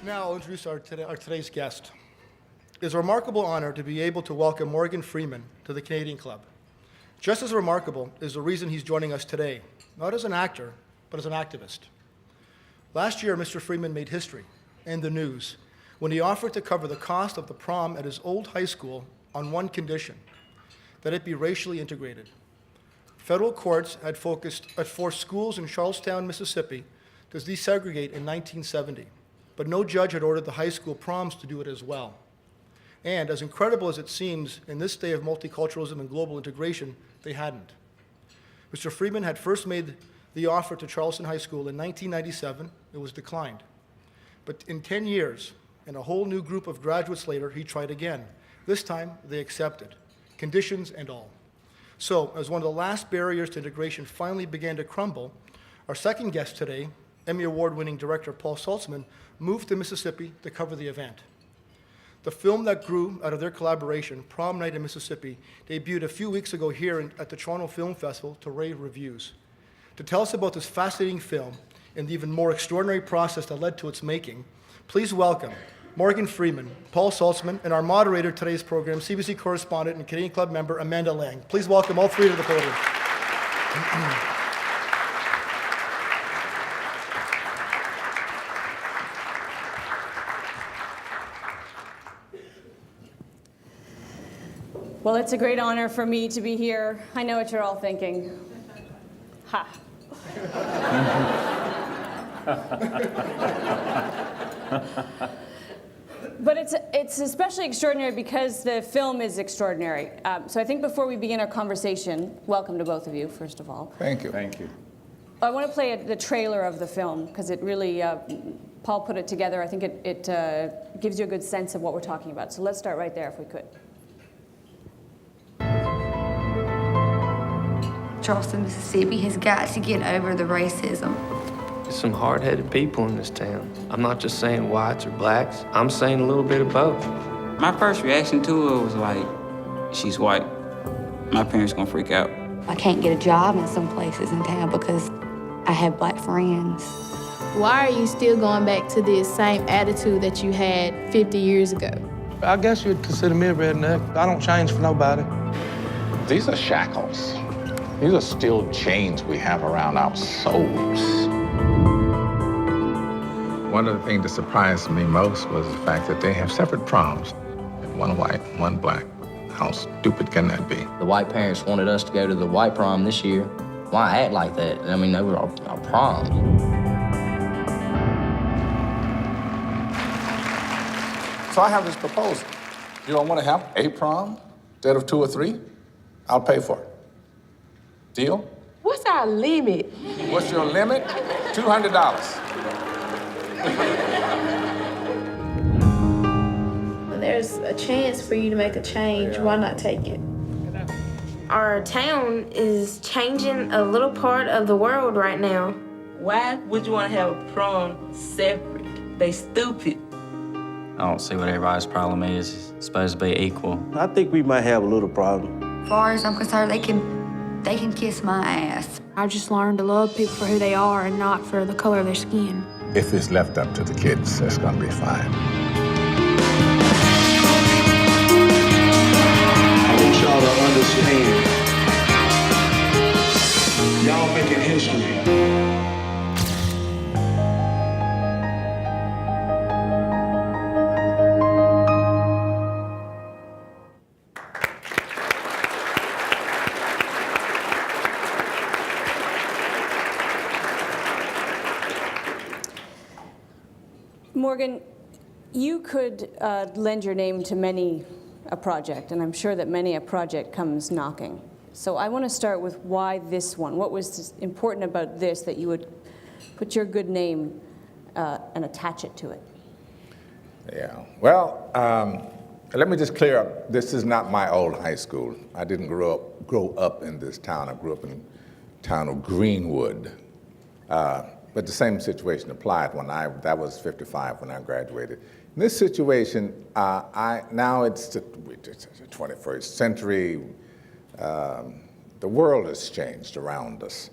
Now I'll introduce our today's guest. It is a remarkable honor to be able to welcome Morgan Freeman to the Canadian Club. Just as remarkable is the reason he's joining us today, not as an actor, but as an activist. Last year, Mr. Freeman made history and the news when he offered to cover the cost of the prom at his old high school on one condition, that it be racially integrated. Federal courts had forced schools in Charlestown, Mississippi to desegregate in 1970, but no judge had ordered the high school proms to do it as well. And as incredible as it seems in this day of multiculturalism and global integration, they hadn't. Mr. Freeman had first made the offer to Charleston High School in 1997. It was declined. But in 10 years, and a whole new group of graduates later, he tried again. This time, they accepted, conditions and all. So, as one of the last barriers to integration finally began to crumble, our second guest today, Emmy Award-winning director Paul Saltzman, moved to Mississippi to cover the event. The film that grew out of their collaboration, Prom Night in Mississippi, debuted a few weeks ago here at the Toronto Film Festival to rave reviews. To tell us about this fascinating film and the even more extraordinary process that led to its making, please welcome Morgan Freeman, Paul Saltzman, and our moderator of today's program, CBC correspondent and Canadian Club member Amanda Lang. Please welcome all three to the podium. Well, it's a great honor for me to be here. I know what you're all thinking. Ha. But it's especially extraordinary because the film is extraordinary. So I think before we begin our conversation, welcome to both of you, first of all. Thank you. Thank you. I want to play the trailer of the film because it really, Paul put it together. I think it gives you a good sense of what we're talking about. So let's start right there if we could. Charleston, Mississippi has got to get over the racism. There's some hard-headed people in this town. I'm not just saying whites or blacks. I'm saying a little bit of both. My first reaction to her was like, she's white. My parents gonna freak out. I can't get a job in some places in town because I have black friends. Why are you still going back to this same attitude that you had 50 years ago? I guess you'd consider me a redneck. I don't change for nobody. These are shackles. These are still chains we have around our souls. One of the things that surprised me most was the fact that they have separate proms. One white, one black. How stupid can that be? The white parents wanted us to go to the white prom this year. Why act like that? I mean, they were our prom. So I have this proposal. You don't want to have a prom instead of 2 or 3? I'll pay for it. Deal? What's our limit? What's your limit? $200. When there's a chance for you to make a change, why not take it? Our town is changing a little part of the world right now. Why would you want to have a prom separate? They stupid. I don't see what everybody's problem is. It's supposed to be equal. I think we might have a little problem. As far as I'm concerned, they can kiss my ass. I've just learned to love people for who they are and not for the color of their skin. If it's left up to the kids, it's gonna be fine. I want y'all to understand, y'all making history. Morgan, you could lend your name to many a project, and I'm sure that many a project comes knocking. So I want to start with why this one. What was important about this that you would put your good name and attach it to it? Yeah, well, let me just clear up. This is not my old high school. I didn't grow up in this town. I grew up in the town of Greenwood. But the same situation applied when that was 55 when I graduated. In this situation, now it's the 21st century. The world has changed around us.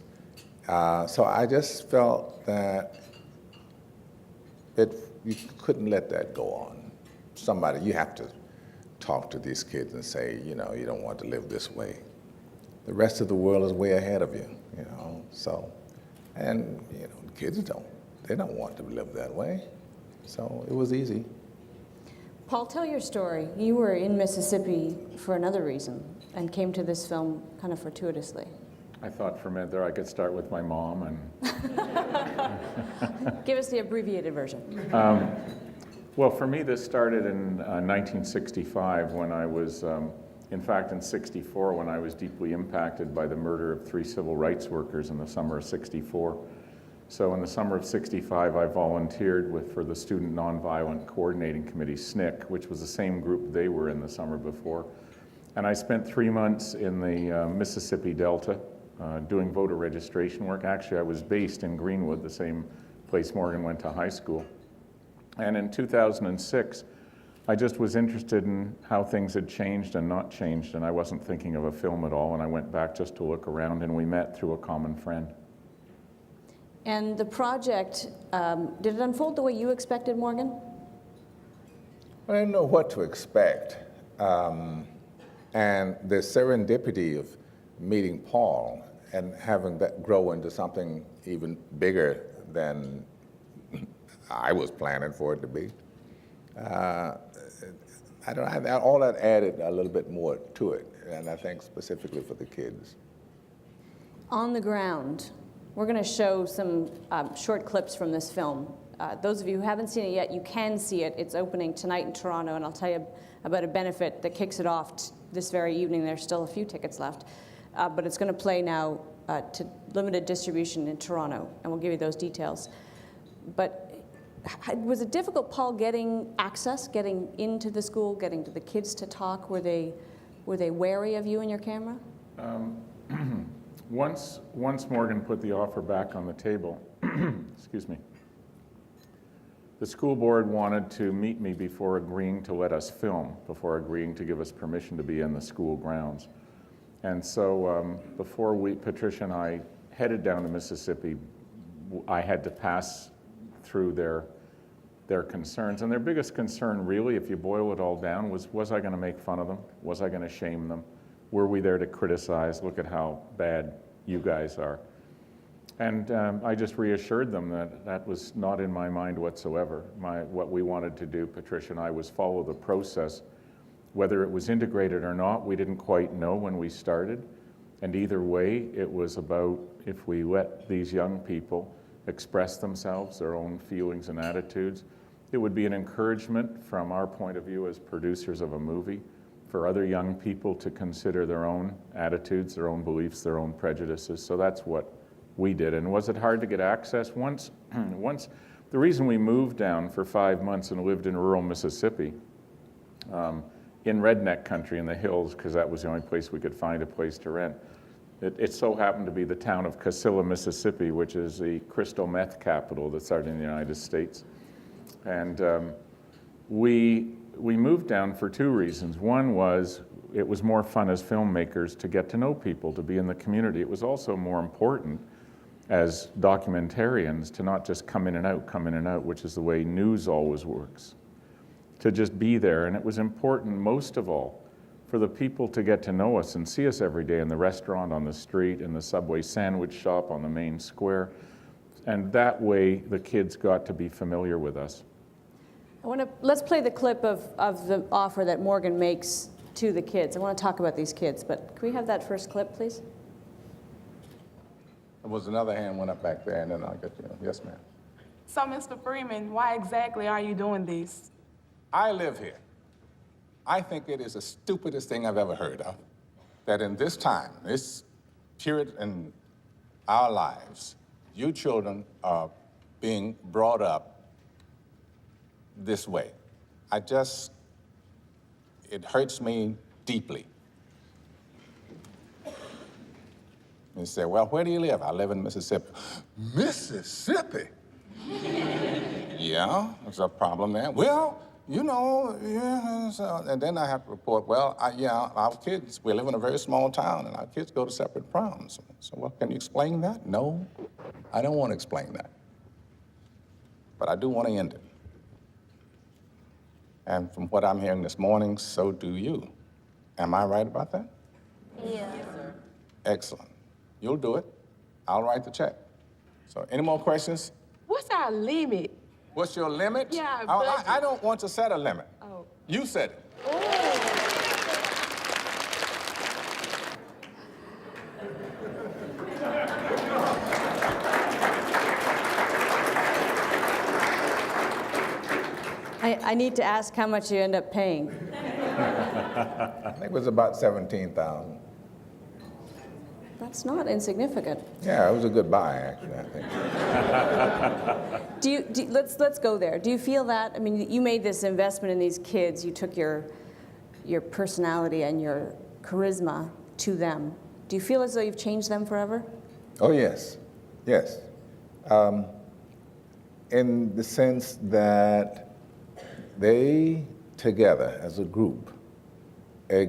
So I just felt that it you couldn't let that go on. Somebody, you have to talk to these kids and say, you know, you don't want to live this way. The rest of the world is way ahead of you, you know, so, and, you know, kids they don't want to live that way. So it was easy. Paul, tell your story. You were in Mississippi for another reason and came to this film kind of fortuitously. I thought for a minute there I could start with my mom and... Give us the abbreviated version. Well, for me, this started in 1965 when I was, in fact, in 64, when I was deeply impacted by the murder of 3 civil rights workers in the summer of 64. So in the summer of 65, I volunteered for the Student Nonviolent Coordinating Committee, SNCC, which was the same group they were in the summer before. And I spent 3 months in the Mississippi Delta doing voter registration work. Actually, I was based in Greenwood, the same place Morgan went to high school. And in 2006, I just was interested in how things had changed and not changed, and I wasn't thinking of a film at all, and I went back just to look around, and we met through a common friend. And the project, did it unfold the way you expected, Morgan? I didn't know what to expect. And the serendipity of meeting Paul and having that grow into something even bigger than I was planning for it to be. All that added a little bit more to it, and I think specifically for the kids. On the ground, we're going to show some short clips from this film. Those of you who haven't seen it yet, you can see it. It's opening tonight in Toronto, and I'll tell you about a benefit that kicks it off this very evening. There's still a few tickets left, but it's going to play now to limited distribution in Toronto, and we'll give you those details. But was it difficult, Paul, getting access, getting into the school, getting to the kids to talk? Were they wary of you and your camera? Once Morgan put the offer back on the table, excuse me, the school board wanted to meet me before agreeing to let us film, before agreeing to give us permission to be in the school grounds. And so before Patricia and I headed down to Mississippi, I had to pass through their concerns. And their biggest concern, really, if you boil it all down, was I going to make fun of them? Was I going to shame them? Were we there to criticize? Look at how bad you guys are. And I just reassured them that that was not in my mind whatsoever. What we wanted to do, Patricia and I, was follow the process. Whether it was integrated or not, we didn't quite know when we started. And either way, it was about if we let these young people express themselves, their own feelings and attitudes, it would be an encouragement from our point of view as producers of a movie for other young people to consider their own attitudes, their own beliefs, their own prejudices. So that's what we did. And was it hard to get access? Once the reason we moved down for 5 months and lived in rural Mississippi, in redneck country in the hills, because that was the only place we could find a place to rent. It so happened to be the town of Casilla, Mississippi, which is the crystal meth capital that started in the United States. And we moved down for 2 reasons. One was it was more fun as filmmakers to get to know people, to be in the community. It was also more important as documentarians to not just come in and out, which is the way news always works, to just be there. And it was important, most of all, for the people to get to know us and see us every day in the restaurant, on the street, in the Subway sandwich shop, on the main square. And that way, the kids got to be familiar with us. Let's play the clip of the offer that Morgan makes to the kids. I want to talk about these kids, but can we have that first clip, please? There was another hand went up back there, and then I'll get you. Yes, ma'am. So, Mr. Freeman, why exactly are you doing this? I live here. I think it is the stupidest thing I've ever heard of, that in this time, this period in our lives, you children are being brought up this way. It hurts me deeply. You say, well, where do you live? I live in Mississippi. Mississippi? Yeah, there's a problem there. Well, you know, yeah, so, and then I have to report, well, our kids, we live in a very small town, and our kids go to separate proms. So, well, can you explain that? No, I don't want to explain that. But I do want to end it. And from what I'm hearing this morning, so do you. Am I right about that? Yeah. Yes, sir. Excellent. You'll do it. I'll write the check. So any more questions? What's our limit? What's your limit? Yeah, Oh, budget. I don't want to set a limit. Oh. You set it. I need to ask how much you end up paying. I think it was about 17,000. That's not insignificant. Yeah, it was a good buy, actually, I think. Let's go there. Do you feel that? I mean, you made this investment in these kids. You took your personality and your charisma to them. Do you feel as though you've changed them forever? Oh, yes. Yes. In the sense that they, together as a group, I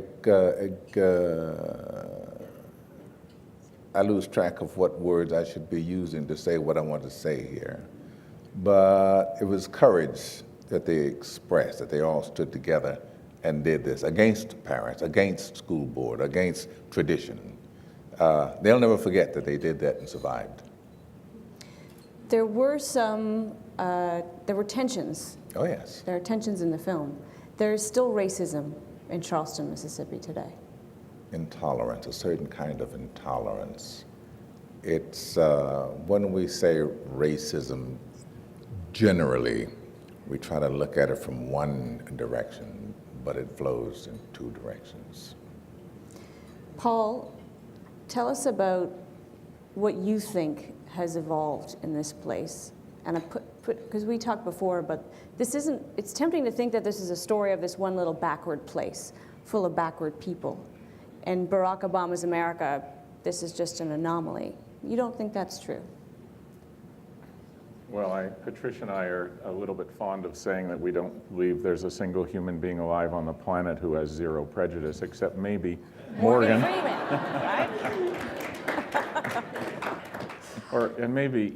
lose track of what words I should be using to say what I want to say here. But it was courage that they expressed, that they all stood together and did this against parents, against school board, against tradition. They'll never forget that they did that and survived. There were tensions. Oh, yes. There are tensions in the film. There is still racism in Charleston, Mississippi today. Intolerance, a certain kind of intolerance. It's, when we say racism, generally, we try to look at it from one direction, but it flows in two directions. Paul, tell us about what you think has evolved in this place. And because we talked before, but it's tempting to think that this is a story of this one little backward place, full of backward people. And Barack Obama's America, this is just an anomaly. You don't think that's true? Well, Patricia and I are a little bit fond of saying that we don't believe there's a single human being alive on the planet who has zero prejudice, except maybe Morgan. Freeman, right? And maybe,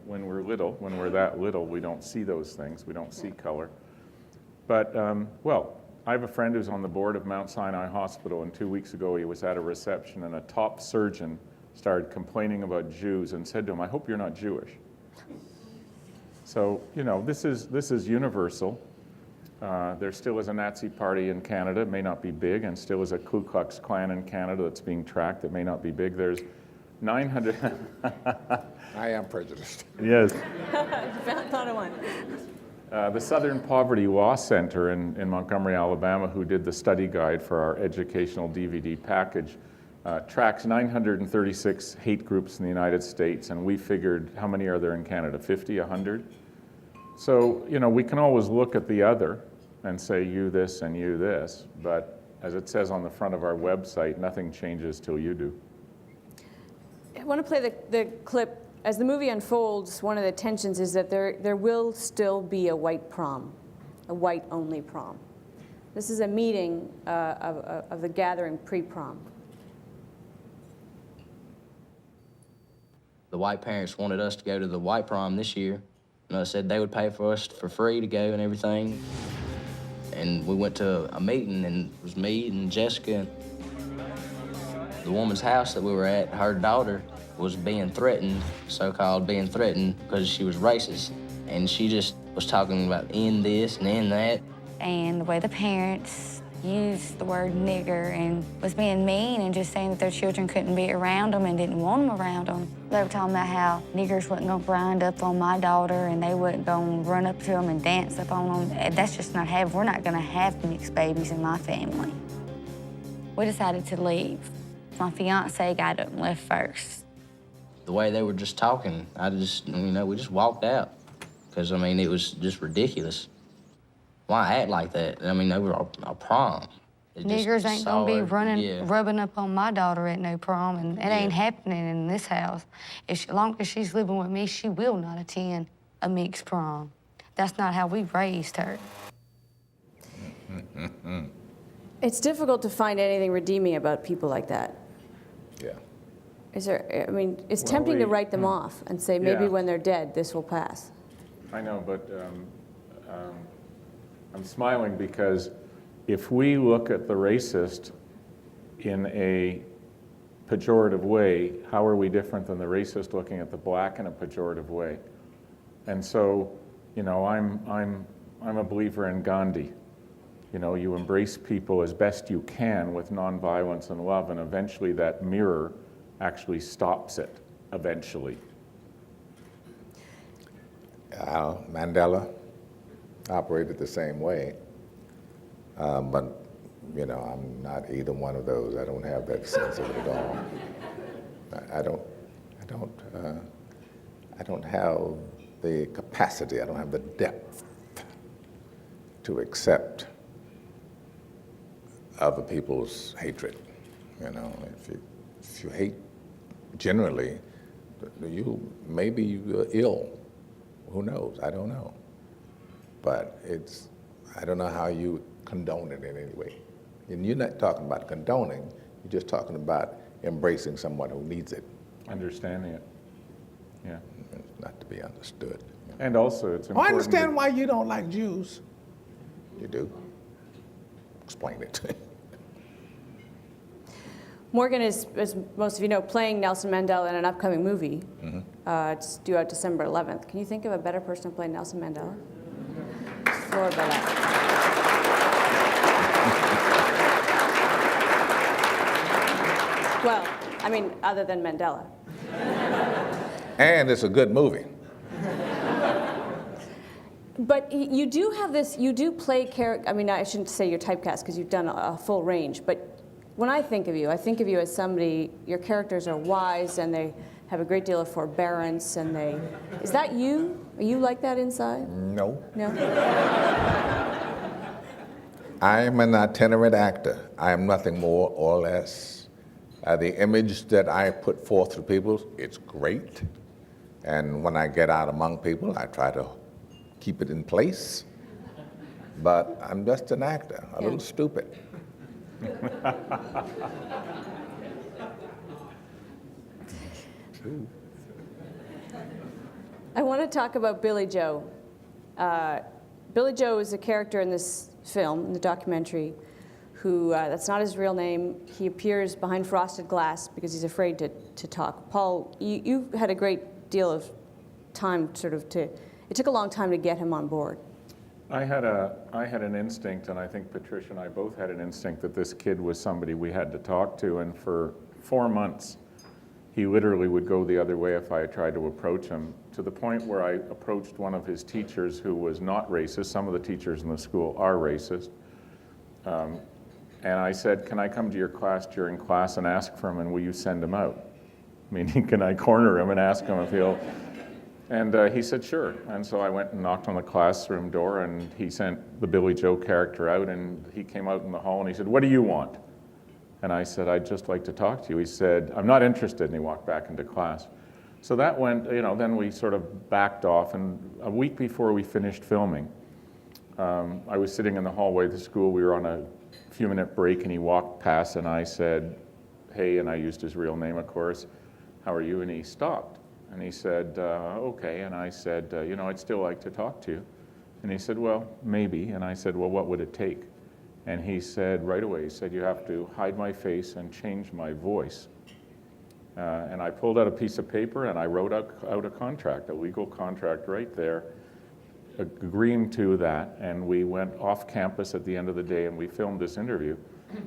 when we're that little, we don't see those things. We don't see color. But, I have a friend who's on the board of Mount Sinai Hospital, and 2 weeks ago he was at a reception, and a top surgeon started complaining about Jews and said to him, "I hope you're not Jewish." So, this is universal. There still is a Nazi party in Canada. It may not be big, and still is a Ku Klux Klan in Canada that's being tracked that may not be big. There's 900... I am prejudiced. Yes. Thought of one. The Southern Poverty Law Center in Montgomery, Alabama, who did the study guide for our educational DVD package, tracks 936 hate groups in the United States, and we figured, how many are there in Canada? 50, 100? So, we can always look at the other and say, you this and you this, but as it says on the front of our website, nothing changes till you do. I want to play the clip. As the movie unfolds, one of the tensions is that there will still be a white prom, a white-only prom. This is a meeting of the gathering pre-prom. The white parents wanted us to go to the white prom this year. And I said they would pay for us for free to go and everything. And we went to a meeting, and it was me and Jessica. The woman's house that we were at, her daughter was being threatened, so-called being threatened, because she was racist. And she just was talking about in this and in that. And the way the parents used the word nigger and was being mean and just saying that their children couldn't be around them and didn't want them around them. They were talking about how niggers wasn't gonna grind up on my daughter and they wasn't gonna run up to them and dance up on them. That's just not happening. We're not gonna have mixed babies in my family. We decided to leave. My fiance got up and left first. The way they were just talking, we just walked out. Because, it was just ridiculous. Why act like that? They were a prom. Niggers ain't gonna be rubbing up on my daughter at no prom, and it ain't happening in this house. As long as she's living with me, she will not attend a mixed prom. That's not how we raised her. It's difficult to find anything redeeming about people like that. Yeah. It's tempting to write them off and say maybe when they're dead, this will pass. I know, but I'm smiling because if we look at the racist in a pejorative way, how are we different than the racist looking at the black in a pejorative way? And so, you know, I'm a believer in Gandhi. You know, you embrace people as best you can with nonviolence and love, and eventually that mirror actually stops it, eventually. Mandela operated the same way, but you know, I'm not either one of those. I don't have that sense of it at all. I don't have the capacity. I don't have the depth to accept other people's hatred. You know, if you hate generally, maybe you're ill. Who knows? I don't know. But I don't know how you condone it in any way. And you're not talking about condoning, you're just talking about embracing someone who needs it. Understanding it, yeah. It's not to be understood. And also, it's important. I understand why you don't like Jews. You do? Explain it. Morgan is, as most of you know, playing Nelson Mandela in an upcoming movie. Mm-hmm. It's due out December 11th. Can you think of a better person to play Nelson Mandela? Flora Bella. Well, I mean, other than Mandela. And it's a good movie. But you do have this, you do play character, I mean, I shouldn't say you're typecast because you've done a full range, but when I think of you as somebody, your characters are wise and they have a great deal of forbearance and is that you? Are you like that inside? No. No? I am an itinerant actor. I am nothing more or less. The image that I put forth to people, it's great. And when I get out among people, I try to keep it in place. But I'm just an actor, a little stupid. I want to talk about Billy Joe. Billy Joe is a character in this film, in the documentary, who, that's not his real name. He appears behind frosted glass because he's afraid to talk. Paul, you had a great deal of time it took a long time to get him on board. I had an instinct, and I think Patricia and I both had an instinct that this kid was somebody we had to talk to, and for 4 months, he literally would go the other way if I tried to approach him, to the point where I approached one of his teachers who was not racist. Some of the teachers in the school are racist. And I said, can I come to your class during class and ask for him, and will you send him out? Meaning, can I corner him and ask him if he'll... And he said, sure. And so I went and knocked on the classroom door, and he sent the Billy Joe character out, and he came out in the hall, and he said, what do you want? And I said, I'd just like to talk to you. He said, I'm not interested, and he walked back into class. So that went, you know, then we sort of backed off, and a week before we finished filming, I was sitting in the hallway of the school. We were on a few-minute break, and he walked past, and I said, hey, and I used his real name, of course, how are you? And he stopped, and he said, okay, and I said, you know, I'd still like to talk to you. And he said, well, maybe, and I said, well, what would it take? And he said right away, he said, you have to hide my face and change my voice. And I pulled out a piece of paper, and I wrote out a contract, a legal contract right there, agreeing to that, and we went off campus at the end of the day, and we filmed this interview,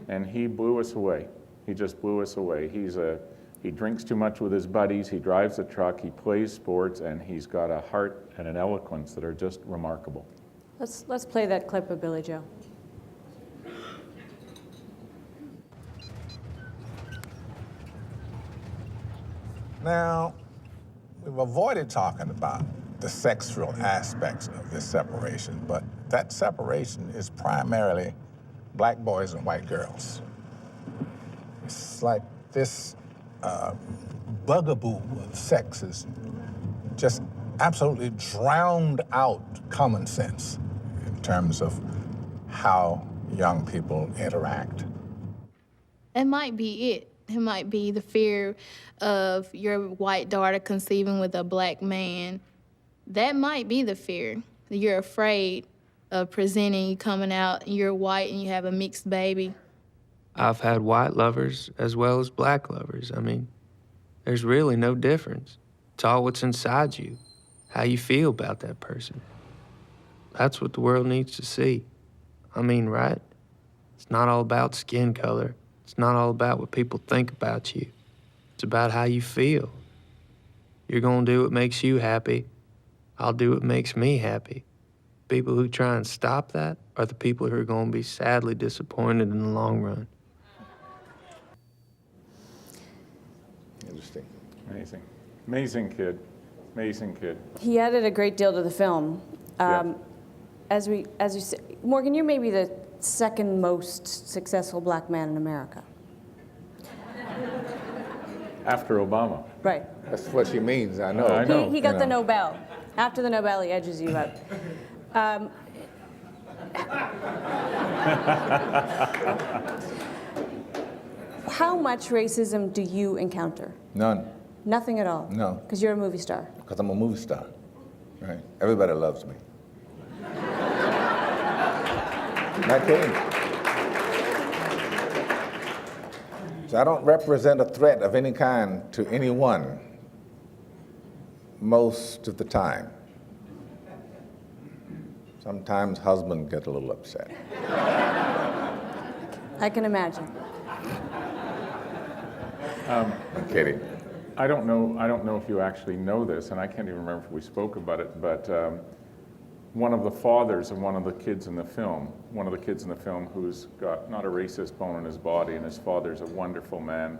and he blew us away. He just blew us away. He drinks too much with his buddies, he drives a truck, he plays sports, and he's got a heart and an eloquence that are just remarkable. Let's play that clip of Billy Joe. Now, we've avoided talking about the sexual aspects of this separation, but that separation is primarily black boys and white girls. It's like this bugaboo of sex is just absolutely drowned out common sense in terms of how young people interact. That might be it. It might be the fear of your white daughter conceiving with a black man. That might be the fear. You're afraid of presenting, you coming out, you're white and you have a mixed baby? I've had white lovers as well as black lovers. I mean, there's really no difference. It's all what's inside you, how you feel about that person. That's what the world needs to see. I mean, right? It's not all about skin color. It's not all about what people think about you. It's about how you feel. You're gonna do what makes you happy. I'll do what makes me happy. People who try and stop that are the people who are gonna be sadly disappointed in the long run. Interesting. Amazing. Amazing kid. Amazing kid. He added a great deal to the film. Yeah. As you say, Morgan, you're maybe the second most successful black man in America. After Obama. Right. That's what she means, I know. I know. He got the Nobel. After the Nobel, he edges you out. How much racism do you encounter? None. Nothing at all? No. Because you're a movie star. Because I'm a movie star, right? Everybody loves me. Not kidding. So I don't represent a threat of any kind to anyone most of the time. Sometimes husbands get a little upset. I can imagine. I'm kidding. I don't know if you actually know this, and I can't even remember if we spoke about it, but one of the fathers of one of the kids in the film who's got not a racist bone in his body, and his father's a wonderful man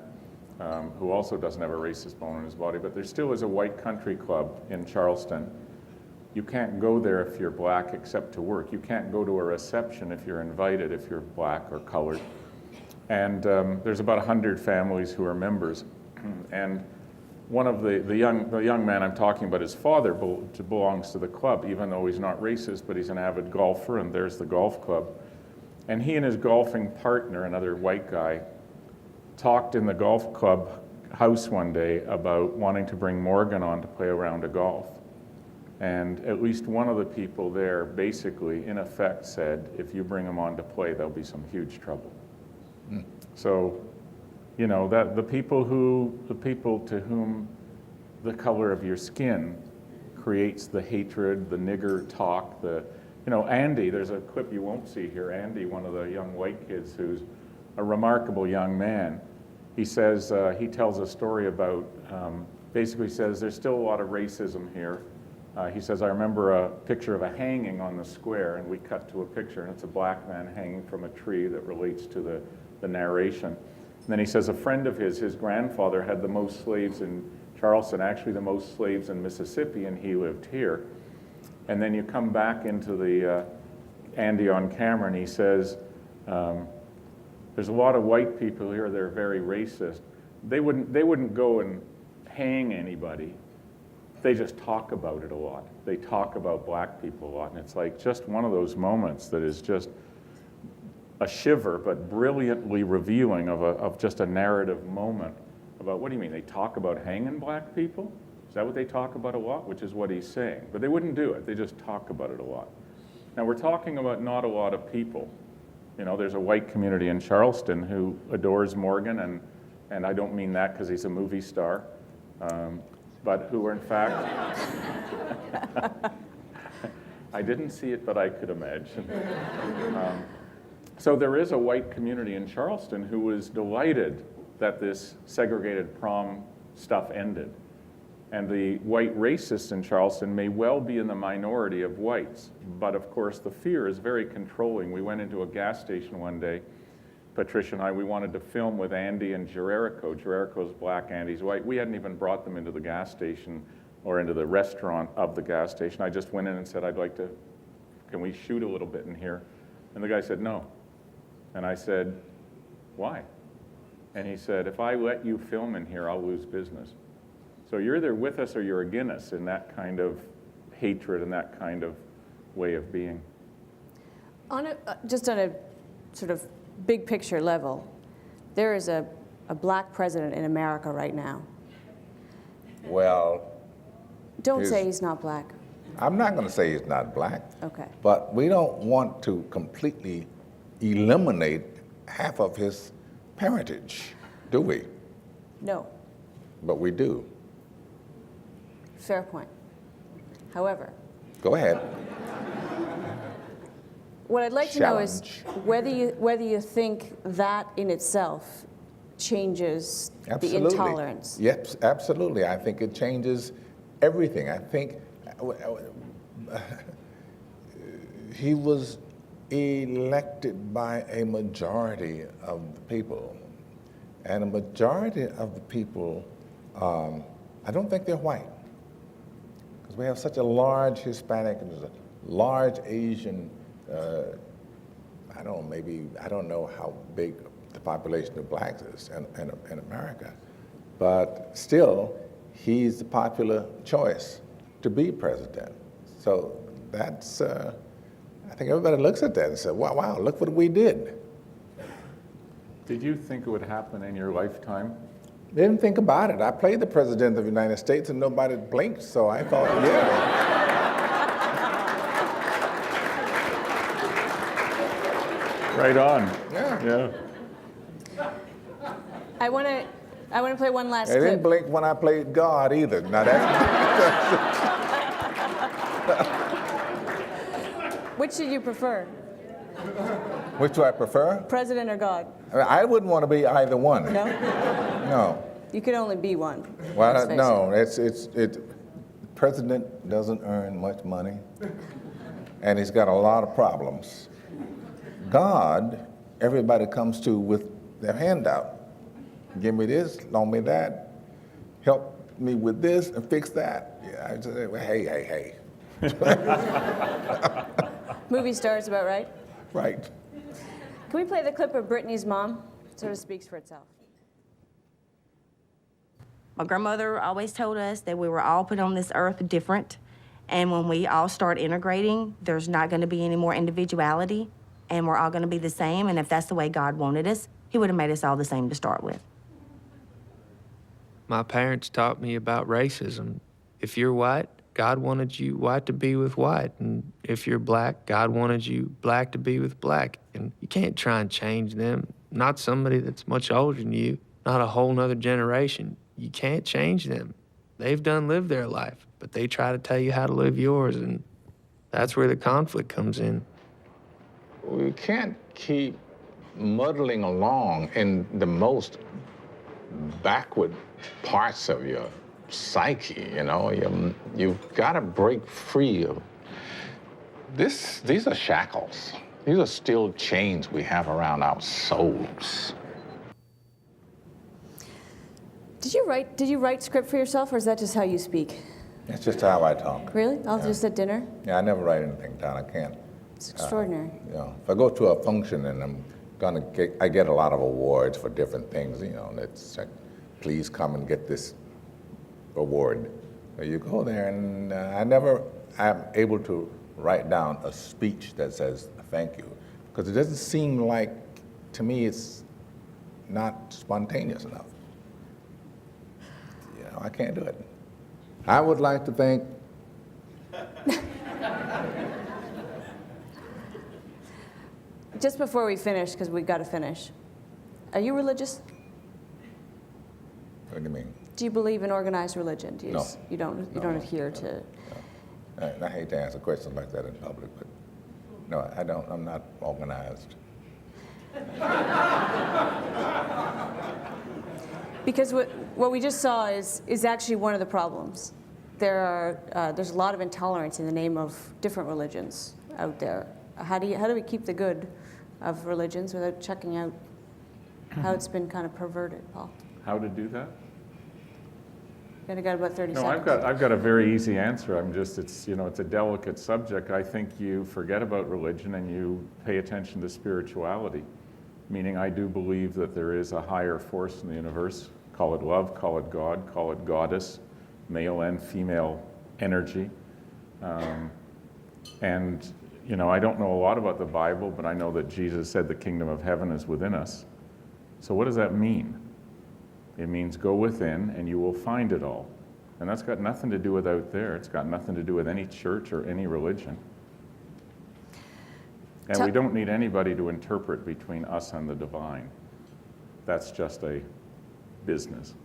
who also doesn't have a racist bone in his body, but there still is a white country club in Charleston. You can't go there if you're black except to work. You can't go to a reception if you're invited, if you're black or colored. And there's about 100 families who are members. And one of the young man I'm talking about, his father belongs to the club, even though he's not racist, but he's an avid golfer, and there's the golf club. And he and his golfing partner, another white guy, talked in the golf club house one day about wanting to bring Morgan on to play a round of golf. And at least one of the people there basically, in effect, said, if you bring him on to play, there'll be some huge trouble. So, you know, that the people to whom the color of your skin creates the hatred, the nigger talk, Andy, there's a clip you won't see here. Andy, one of the young white kids who's a remarkable young man, he says, he tells a story about, basically says there's still a lot of racism here. He says, I remember a picture of a hanging on the square, and we cut to a picture, and it's a black man hanging from a tree that relates to the narration. And then he says a friend of his grandfather had the most slaves in Charleston, actually the most slaves in Mississippi, and he lived here. And then you come back into the Andy on camera, and he says, there's a lot of white people here that are very racist. They wouldn't go and hang anybody. They just talk about it a lot. They talk about black people a lot. And it's like just one of those moments that is just a shiver, but brilliantly revealing of just a narrative moment about, what do you mean, they talk about hanging black people? Is that what they talk about a lot? Which is what he's saying. But they wouldn't do it. They just talk about it a lot. Now we're talking about not a lot of people. You know, there's a white community in Charleston who adores Morgan, and I don't mean that because he's a movie star, but who are in fact, I didn't see it, but I could imagine. So there is a white community in Charleston who was delighted that this segregated prom stuff ended. And the white racists in Charleston may well be in the minority of whites, but of course the fear is very controlling. We went into a gas station one day, Patricia and I, we wanted to film with Andy and Jericho. Jericho's black, Andy's white. We hadn't even brought them into the gas station or into the restaurant of the gas station. I just went in and said, can we shoot a little bit in here? And the guy said, no. And I said, why? And he said, if I let you film in here, I'll lose business. So you're either with us or you're against us in that kind of hatred and that kind of way of being. Just on a sort of big picture level, there is a black president in America right now. Well, Don't say he's not black. I'm not going to say he's not black. Okay. But we don't want to completely eliminate half of his parentage, do we? No. But we do. Fair point. However, Go ahead. what I'd like to know is Challenge. whether you think that in itself changes the intolerance. Yes, absolutely. I think it changes everything. I think he was elected by a majority of the people. And a majority of the people, I don't think they're white. Because we have such a large Hispanic and there's a large Asian, I don't know how big the population of blacks is in America. But still, he's the popular choice to be president. So that's, I think everybody looks at that and says, wow, look what we did. Did you think it would happen in your lifetime? Didn't think about it. I played the president of the United States and nobody blinked, so I thought, yeah. Right on. Yeah. I want to play one last They clip. didn't blink when I played God either. Now Which did you prefer, Which do I prefer? president or God? I wouldn't want to be either one. No? No. You could only be one. Well, let's face no. The president doesn't earn much money, and he's got a lot of problems. God, everybody comes to with their hand out. Give me this, loan me that, help me with this and fix that. Yeah, I just say, well, hey. Movie star is about right. Right. Can we play the clip of Brittany's mom? It sort of speaks for itself. My grandmother always told us that we were all put on this earth different, and when we all start integrating, there's not going to be any more individuality, and we're all going to be the same, and if that's the way God wanted us, he would have made us all the same to start with. My parents taught me about racism. If you're white, God wanted you white to be with white. And if you're black, God wanted you black to be with black. And you can't try and change them. Not somebody that's much older than you, not a whole nother generation. You can't change them. They've done lived their life, but they try to tell you how to live yours, and that's where the conflict comes in. We can't keep muddling along in the most backward parts of your psyche, you know? You've got to break free of this. These are shackles. These are still chains we have around our souls. Did you write script for yourself, or is that just how you speak? It's just how I talk. Really? Just at dinner? Yeah, I never write anything down. I can't. It's extraordinary. If I go to a function and I get a lot of awards for different things, and it's like, please come and get this award. So you go there, and I'm able to write down a speech that says thank you, because it doesn't seem like, to me, it's not spontaneous enough. I can't do it. I would like to thank Just before we finish, because we've got to finish, are you religious? What do you mean? Do you believe in organized religion? No. You don't adhere to... No. I hate to answer questions like that in public, but no, I don't. I'm not organized. Because what we just saw is actually one of the problems. There's a lot of intolerance in the name of different religions out there. How do we keep the good of religions without checking out how it's been kind of perverted, Paul? How to do that? I got about 30 No, seconds. I've got a very easy answer. It's a delicate subject. I think you forget about religion and you pay attention to spirituality. Meaning, I do believe that there is a higher force in the universe. Call it love, call it God, call it goddess, male and female energy. And I don't know a lot about the Bible, but I know that Jesus said the kingdom of heaven is within us. So what does that mean? It means go within and you will find it all. And that's got nothing to do with out there. It's got nothing to do with any church or any religion. And we don't need anybody to interpret between us and the divine. That's just a business.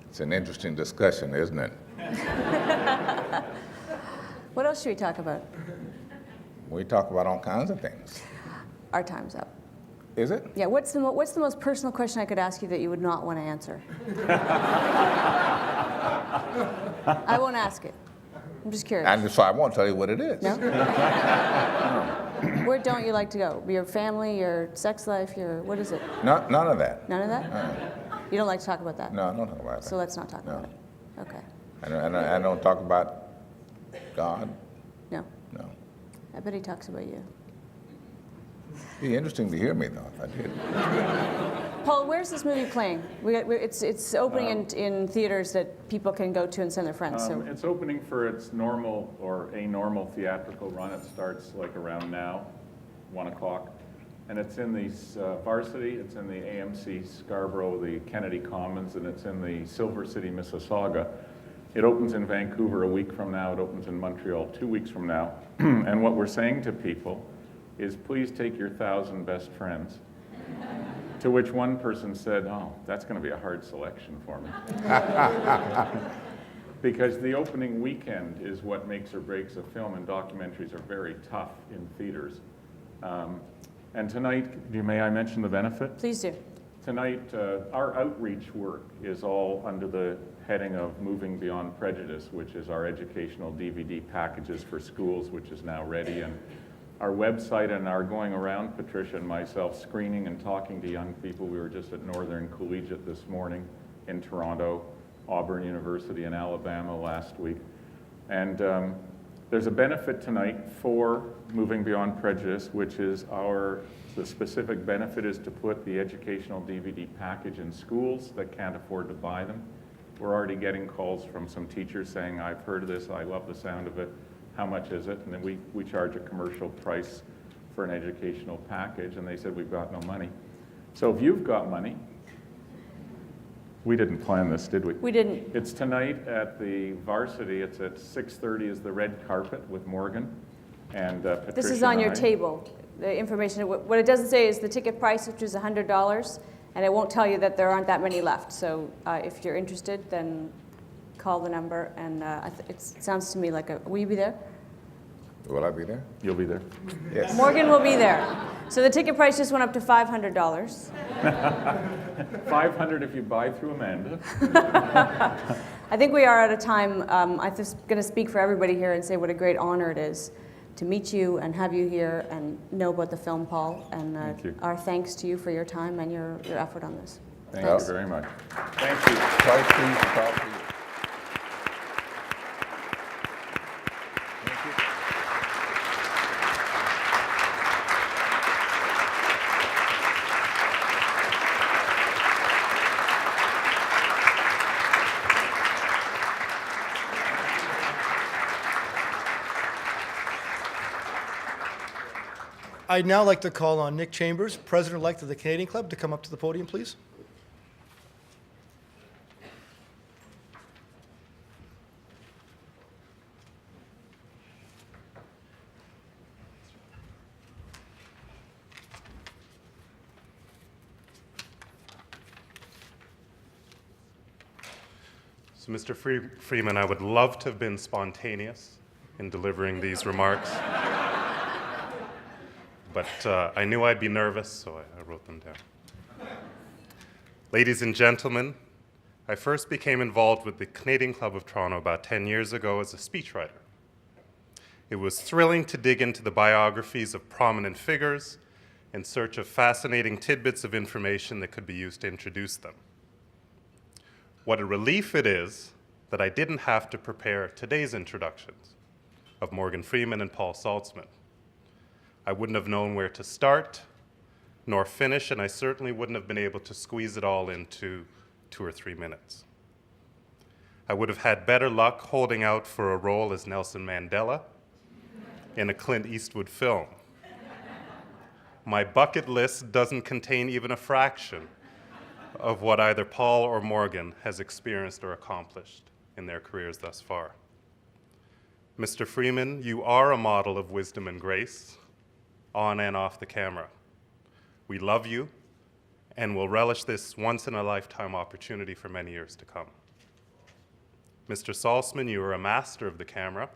It's an interesting discussion, isn't it? What else should we talk about? We talk about all kinds of things. Our time's up. Is it? Yeah, what's the most personal question I could ask you that you would not want to answer? I won't ask it. I'm just curious. And so I won't tell you what it is. No? Where don't you like to go? Your family, your sex life, what is it? No, none of that. None of that? You don't like to talk about that? No, I don't talk about that. So let's not talk about it. Okay. I don't talk about God. No? No. I bet he talks about you. It'd be interesting to hear me, though, if I did. Paul, where's this movie playing? It's opening in theaters that people can go to and send their friends. So. It's opening for its normal or a normal theatrical run. It starts like around now, 1 o'clock. And it's in the Varsity, it's in the AMC Scarborough, the Kennedy Commons, and it's in the Silver City, Mississauga. It opens in Vancouver a week from now. It opens in Montreal 2 weeks from now. And what we're saying to people is please take your 1,000 best friends. To which one person said, oh, that's going to be a hard selection for me. Because the opening weekend is what makes or breaks a film, and documentaries are very tough in theaters. And tonight, may I mention the benefit? Please do. Tonight, our outreach work is all under the heading of Moving Beyond Prejudice, which is our educational DVD packages for schools, which is now ready. And our website and our going around, Patricia and myself, screening and talking to young people. We were just at Northern Collegiate this morning in Toronto, Auburn University in Alabama last week. And there's a benefit tonight for Moving Beyond Prejudice, which is the specific benefit is to put the educational DVD package in schools that can't afford to buy them. We're already getting calls from some teachers saying, I've heard of this, I love the sound of it, how much is it? And then we charge a commercial price for an educational package, and they said, we've got no money. So if you've got money, we didn't plan this, did we? We didn't. It's tonight at the Varsity. It's at 6:30 is the red carpet with Morgan and Patricia. This is on your and I. table. The information, what it doesn't say is the ticket price, which is $100, and it won't tell you that there aren't that many left. So if you're interested, then call the number. And it sounds to me like will you be there? Will I be there? You'll be there. Yes. Morgan will be there. So the ticket price just went up to $500. $500 if you buy through Amanda. I think we are out of time. I'm just going to speak for everybody here and say what a great honor it is to meet you and have you here and know about the film, Paul. And Thank you. Our thanks to you for your time and your effort on this. Thank you very much. Thank you. Try to talk to you. I'd now like to call on Nick Chambers, President-elect of the Canadian Club, to come up to the podium, please. So, Mr. Freeman, I would love to have been spontaneous in delivering these remarks. But I knew I'd be nervous, so I wrote them down. Ladies and gentlemen, I first became involved with the Canadian Club of Toronto about 10 years ago as a speechwriter. It was thrilling to dig into the biographies of prominent figures in search of fascinating tidbits of information that could be used to introduce them. What a relief it is that I didn't have to prepare today's introductions of Morgan Freeman and Paul Saltzman. I wouldn't have known where to start nor finish, and I certainly wouldn't have been able to squeeze it all into 2 or 3 minutes. I would have had better luck holding out for a role as Nelson Mandela in a Clint Eastwood film. My bucket list doesn't contain even a fraction of what either Paul or Morgan has experienced or accomplished. in their careers thus far. Mr. Freeman, you are a model of wisdom and grace, on and off the camera. We love you and will relish this once-in-a-lifetime opportunity for many years to come. Mr. Saltzman, you are a master of the camera.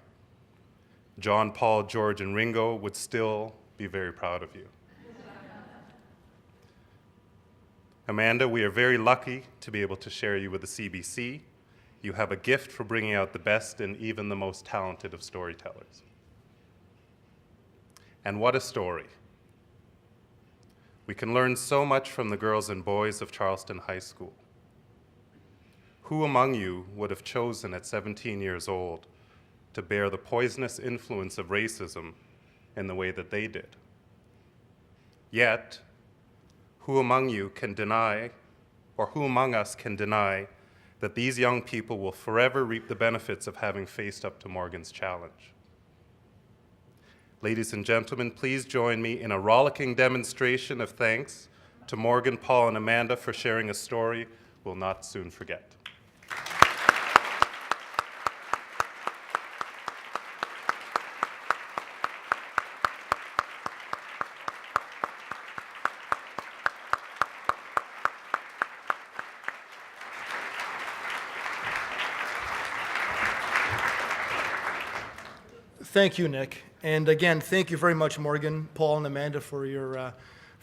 John, Paul, George, and Ringo would still be very proud of you. Amanda, we are very lucky to be able to share you with the CBC. You have a gift for bringing out the best in even the most talented of storytellers. And what a story. We can learn so much from the girls and boys of Charleston High School. Who among you would have chosen at 17 years old to bear the poisonous influence of racism in the way that they did? Yet, who among you can deny, or who among us can deny, that these young people will forever reap the benefits of having faced up to Morgan's challenge? Ladies and gentlemen, please join me in a rollicking demonstration of thanks to Morgan, Paul, and Amanda for sharing a story we'll not soon forget. Thank you, Nick. And again, thank you very much, Morgan, Paul, and Amanda, for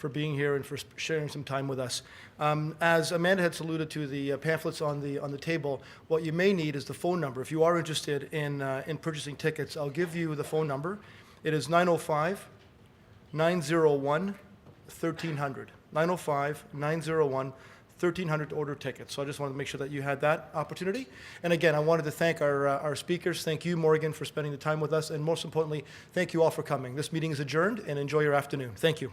for being here and for sharing some time with us. As Amanda had alluded to, the pamphlets on the table, what you may need is the phone number. If you are interested in purchasing tickets, I'll give you the phone number. It is 905-901-1300. 905-901-1300 to order tickets. So I just wanted to make sure that you had that opportunity. And again, I wanted to thank our speakers. Thank you, Morgan, for spending the time with us. And most importantly, thank you all for coming. This meeting is adjourned, and enjoy your afternoon. Thank you.